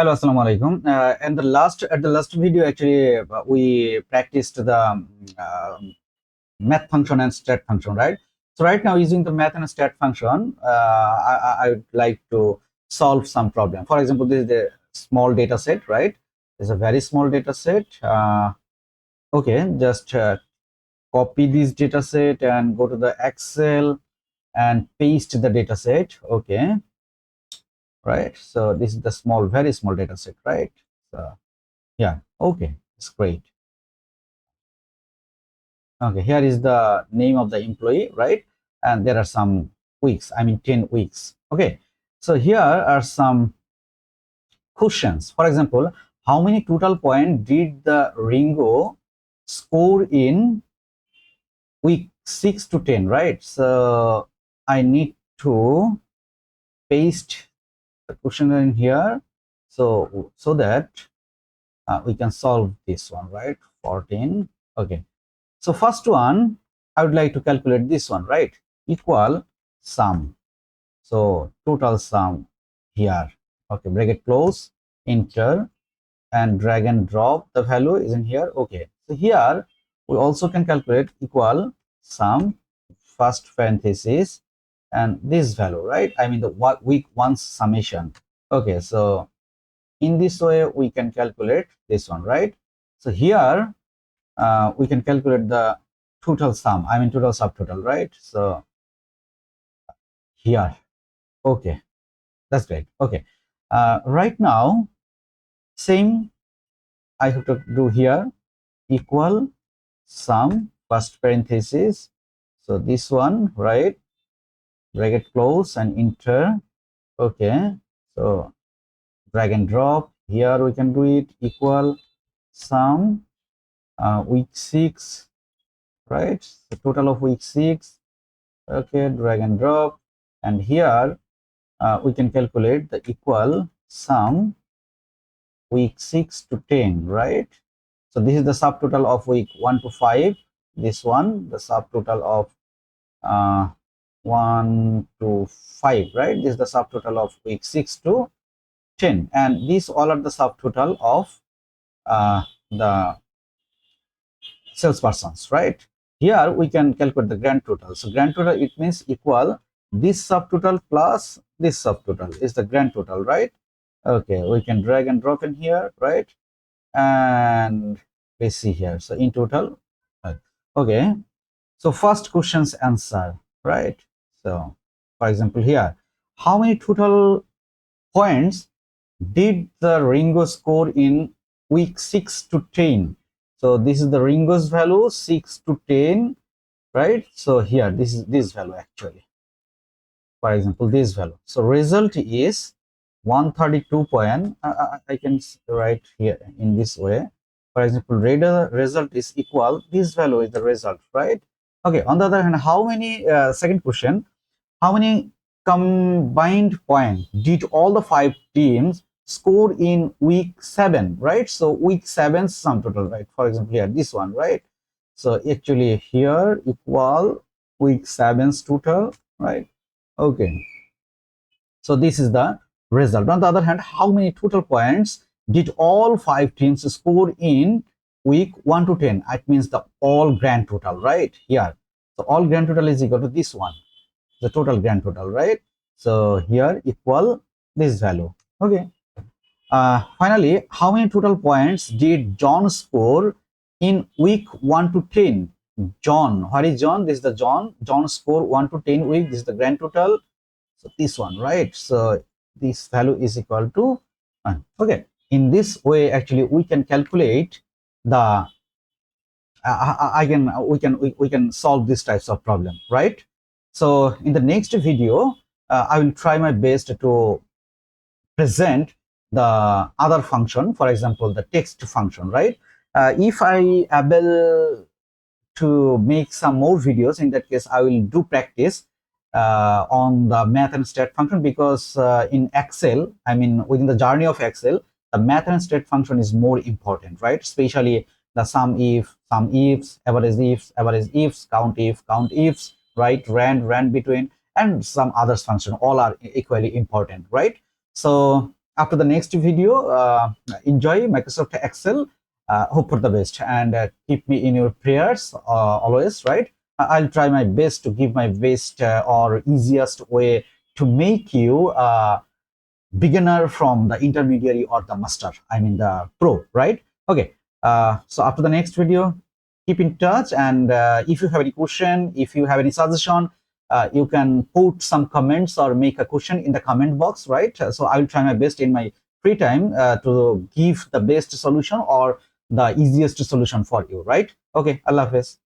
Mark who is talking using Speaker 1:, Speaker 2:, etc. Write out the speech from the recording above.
Speaker 1: Hello, assalamu alaikum. And at the last video, actually, we practiced the math function and stat function, right? So right now, using the math and stat function, I would like to solve some problem. For example, this is the small data set, right? It's a very small data set. Okay, just copy this data set and go to the Excel and paste the data set. Okay, right? So this is the small, very small data set, right? So yeah, okay, it's great. Okay, here is the name of the employee, right? And there are some weeks, I mean 10 weeks. Okay, so here are some questions. For example, how many total points did the Ringo score in week 6 to 10, right? So I need to paste the question in here so that we can solve this one, right? 14. Okay. So first one, I would like to calculate this one, right? Equal sum. So total sum here. Okay, bracket close, enter, and drag and drop the value is in here. Okay. So here we also can calculate equal sum, first parenthesis, and this value, right? I mean the week one summation. Okay, so in this way we can calculate this one, right? So here we can calculate the total sum, I mean total subtotal, right? So here, okay, that's great. Okay, right now same I have to do here, equal sum, first parenthesis, so this one, right? Bracket close and enter. Okay, so drag and drop here, we can do it, equal sum, week 6, right? The total of week 6. Okay, drag and drop, and here we can calculate the equal sum week 6 to 10, right? So this is the subtotal of week 1 to 5. This one, the subtotal of 1 to 5, right? This is the subtotal of week 6 to 10, and these all are the subtotal of the salespersons, right? Here we can calculate the grand total. So grand total, it means equal this subtotal plus this subtotal is the grand total, right? Okay, we can drag and drop in here, right? And let's see here. So in total, okay. So first question's answer, right? So for example here, how many total points did the Ringo score in week 6 to 10? So this is the Ringo's value, 6 to 10, right? So here, this is this value actually. For example, this value. So result is 132 point. I can write here in this way. For example, result is equal. This value is the result, right? Okay. On the other hand, how many? Second question: how many combined points did all the 5 teams score in week 7, right? So week 7 sum total, right? For example, here this one, right? So actually here equal week 7's total, right? Okay, so this is the result. On the other hand, how many total points did all 5 teams score in week 1 to 10? That means the all grand total, right? Here, so all grand total is equal to this one, the total grand total, right? So here equal this value. Okay. Finally, how many total points did John score in week 1 to 10? John, what is John? This is the John. John score 1 to 10 week. This is the grand total. So this one, right? So this value is equal to 1. Okay. In this way, actually, we can calculate the. We can solve these types of problem, right? So in the next video, I will try my best to present the other function, for example, the text function, right? If I able to make some more videos, in that case, I will do practice on the math and stat function, because in Excel, I mean, within the journey of Excel, the math and stat function is more important, right? Especially the sum ifs, average ifs, count ifs, right? Rand between, and some others function, all are equally important, right? So after the next video, enjoy Microsoft Excel. Hope for the best, and keep me in your prayers always, right? I'll try my best to give my best or easiest way to make you beginner from the intermediary or the master, I mean the pro, right? Okay, so after the next video, keep in touch, and if you have any question, if you have any suggestion, you can put some comments or make a question in the comment box, right? So I will try my best in my free time to give the best solution or the easiest solution for you, right? Okay, Allah Hafiz.